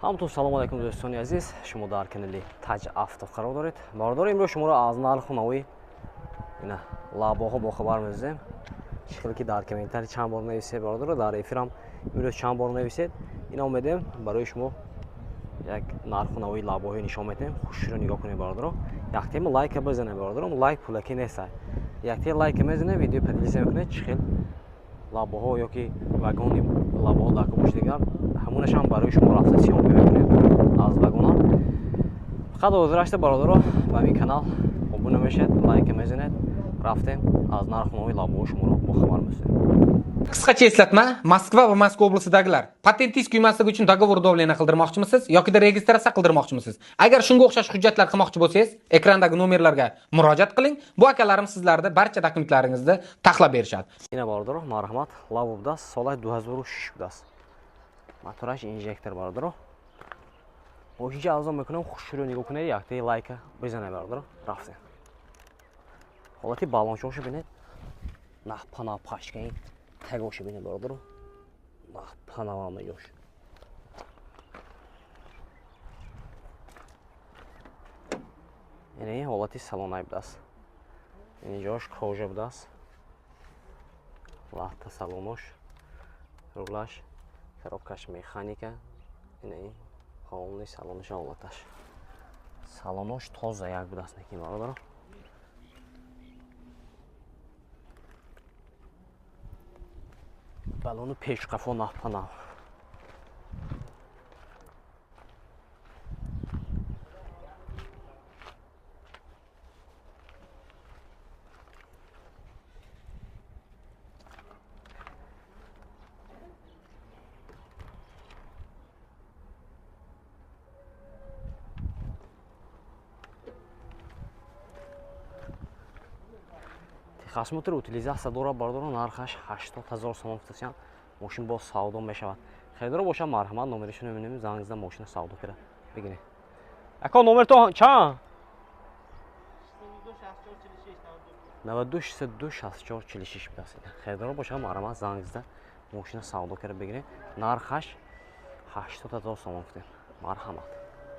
ҳамтун салом алайкум дӯстони азиз, шумо дар канали Taj Авто қарор доред. Бардор имрӯз шуморо аз нарху навои ина лабоҳо бохабар мезем. Шикли ки дар комментарий чанд бор нависед бардор, дар эфирам имрӯз чанд бор нависед. Ина омедем барои шумо як нарху навои лабоҳо нишон метем. Хушро нигоҳ кунед бардор. Яктема лайка бизанед бардор. Лайк пулаки нест. Якте лайка мезанед, видео поделиться мекунед, чӣ хел лабоҳо ёки вагони лабоҳо дар кубош дигар ҳамунашам барои шумо рафта сиён мекунед аз вагона. Фақат ҳозирашта бародаро ба ин канал обуна мешед, лайка мезанед, рафтем аз нарху навои лабоҳо шуморо бохабар мезанем. Qisqacha eslatma, Moskva va Moskva oblasidagilar patentingiz kuymasligi uchun dogovor davleniya qildirmoqchimisiz yoki registratsiya qildirmoqchimisiz? Agar shunga o'xshash hujjatlar qilmoqchi bo'lsangiz, ekrandagi nomerlarga murojaat qiling. Bu akalarim sizlarga barcha dokumentlaringizni taxlab berishadi. Ина бардоро, марҳамат, лабо будааст, соли 2006 будааст. Мотораш инжектор бардоро. Мошинча арзон мекунам, хушро нигоҳ кунед, якте лайка бизанед бардоро, рафтем. ҳолати балончоша бинед, нахпана пашкаин тагоша бинед бардоро. Нахпана меёш. Ин ҳолати салонай будааст. Инҷош кожа будааст. Лахта салонош, рулаш, коробкаш механика. Ин ҳолни салонош ҳолаташ. Салонош тоза як будааст некин бардоро. балону пешқафо нахпана. Техосмотр утилизация дора бардоро, нархаш 80 000 сомон футасян. Мошин бо савдо мешавад. Хайдоро боша марҳамат, номеришро мебинем, зангизда мошина савдо кира. Бигинед. Ако номер то чанд? 92 62 64 46 будааст. Хайдоро боша марҳамат, зангизда мошина савдо кира. Бигинед. Нархаш 80 000 сомон футем. Марҳамат.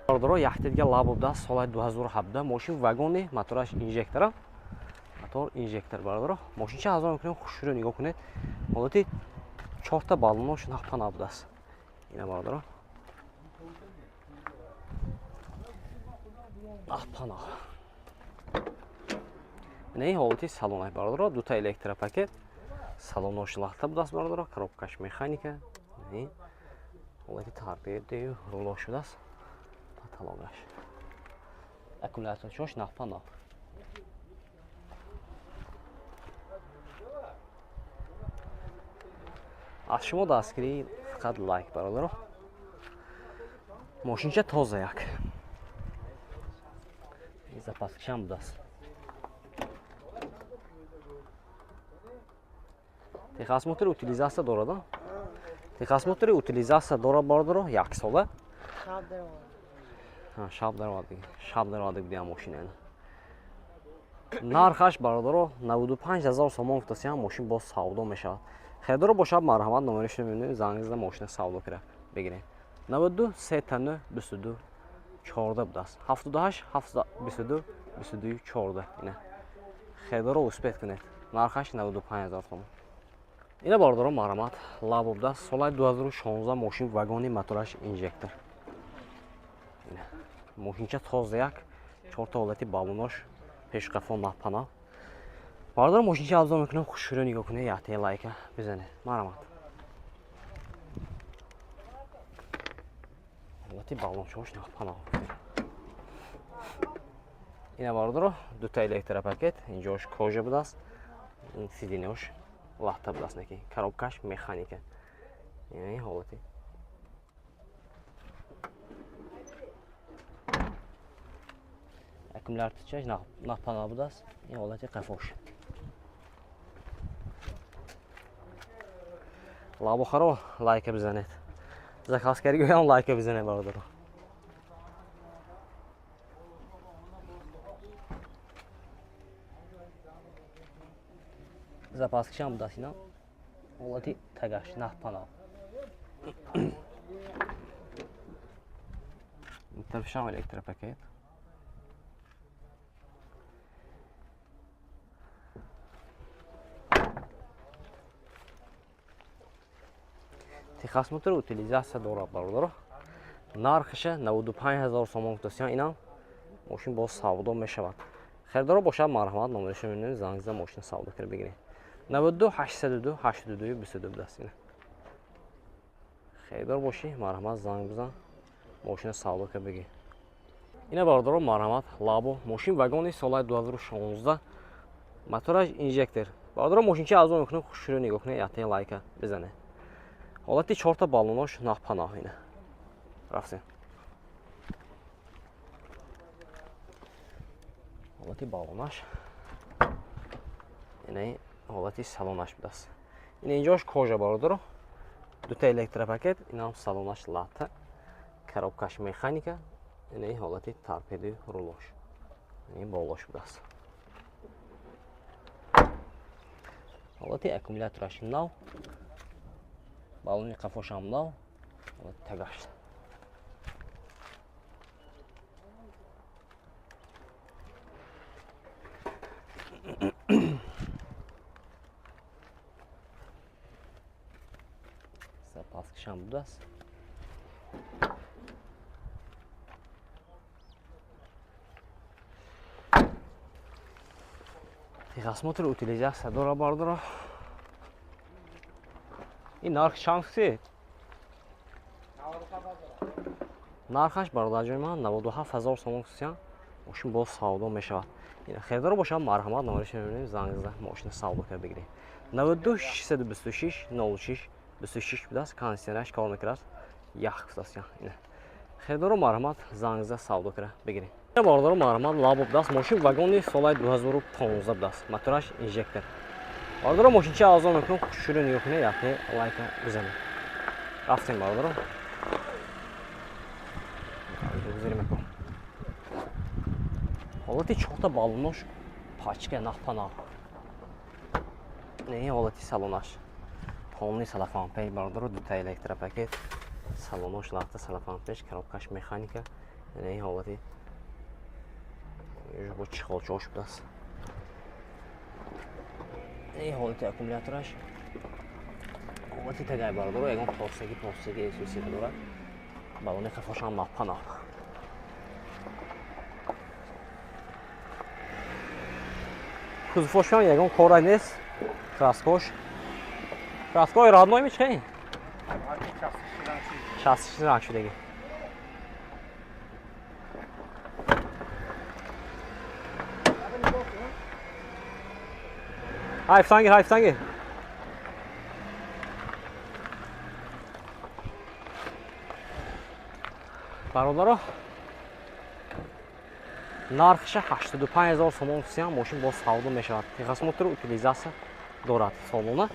Бардоро яхте дига лабо будааст, соли 2017 мошин вагони мотораш инжектора. Мотор инжектор бардоро. Мошинча арзон мекунем, хушро нигоҳ кунед. ҳолати 4 балонош нахпана будааст. Ина бардоро. Нахпана. Ин ҳолати салонай бардоро, дута электропакет. Салонош лахта будааст бардоро, коробкаш механика. Ин ҳолати тарбияти рулош будааст. Паталогаш. Аккумуляторчош нахпана. аз шумо дастгирии фақат лайк бародаро. Мошинча тоза як. Запаскишам будааст. Техосмотр утилизация дорад. Техосмотр утилизация дора бародаро, 1 сола. Шаб даромад дига мошина. Нархаш бародаро 95 000 сомон футасян, мошин бо савдо мешавад. Хайдоро боша марҳамат, номеришро мебинед, зангизда мошина савдо кира. Бигинед. 92 30 22 14 будааст. 78 722 22 14. Ина. Хайдоро успех кунед. Нархаш 95 000 сомон. Ина бардоро марҳамат, лабо будааст, соли 2016 мошин вагони мотораш инжектор. Ина. Мошинча тоза як, 4 ҳолати балонош, пешқафо нахпана. бардоро мошинча арзон мекунем, хушро нигоҳ кунед, якте лайка бизанед. Марҳамат. ҳолати балончош нахпана. ина бардоро дута электропакет, инҷош кожа будааст. Ин сидинош лахта будааст некин. Коробкаш механика. Ин ҳолати. Аккумуляторчош нахпана будааст. Ин ҳолати қафош. лабохаро лайка бизанед. Заказкаригоям лайка бизанед бардоро. Запаскишам будааст ина. ҳолати тагаш нахпана. Mittelfischam elektropaket. Техосмотр утилизация дорад бардора. Нархиша 95000 сомон гуфтасиян, инам мошин боз савдо мешавад. Херидоро бошад марҳамат номериша мебинед, занг зада мошин савдо кар бигиред. 92 802 82 22 будаст ина. Херидор бошӣ, марҳамат занг бизан, мошина савдо кар бигир. Ина бардоро марҳамат лабо, мошин вагони солаи 2016, мотораш инжектор. Бардоро мошинчи арзон мекунед, хушрӯ нигоҳ кунед, ятте лайка бизанед. Ҳолати 4 та баллонош нахпанаҳ ина. Рафтем. Ҳолати баллонаш. Ина ҳолати салонаш будаст. Ина инҷош кожа бардоро. 2 та электропакет, инам салонаш латта. Коробкаш механика. Ина ҳолати торпедаи рулош. Ин болош будаст. ҳолати аккумулятораш нав. Баллони қафошам нав. Ҳолати тагаш. Запаскашам будаст. Техосмотр утилизация дора бардора. Ин нархи чанд? Нархаш бародарҷои ман 97000 сомон гуфтасиян, мошин боз савдо мешавад. Ина херидоро бошад марҳамат номериша мебинед, занг зада мошина савдо кар бигиред. 92 626 06 26 будаст, кондитсионераш кор мекунад, ях гуфтасиян. Ина херидоро марҳамат занг зада савдо кар бигиред. Ина бардоро марҳамат лабо будаст, мошин вагони солаи 2015 будаст, мотораш инжектор. Бардоро мошинчи арзон мекунед, хушрӯ нигоҳ кунед, ятте лайка бизанед. Рафтем бардоро. ҳолати 4 та баллонош пачка нахпанав. Не ҳолати салонаш. Полни салафанпеш бардоро, 2 та электропакет, салонош латта салафанпеш, коробкаш механика. Не ҳолати бо чихолчош будаст. Не ҳолати аккумулятораш. ҳолати тагай бардоро, ягон тосаги эсоси дорад. баллони қафошам нахпанав. Кузовошам ягон кора нест. Краскош. Краскои родной мечкаи? Шастиши ранг шудаги. Hayfsangi. Бародаро, нархиша 85000 сомон гуфтасиян, мошин боз савдо мешавад. Техосмотр утилизация дорад солона.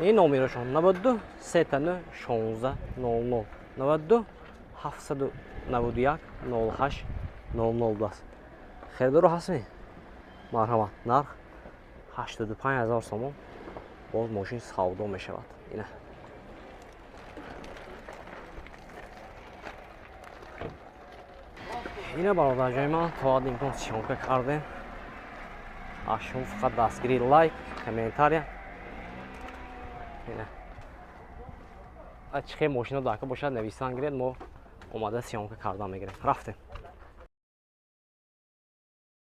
Ин номерашон 92 39 16 00 92 791 08 00 будаст. Херидоро ҳастми? Марҳамат. Нарх 85000 сомон, боз мошин савдо мешавад. Ина ина бародарҷои ман, то ҳад имкон сиёнка кардем. аз шумо фақат дастгири лайк, комментария. ина чихе мошино дака бошад, нависан гиред, мо омада сиёнка кардан мегирем. Рафтем.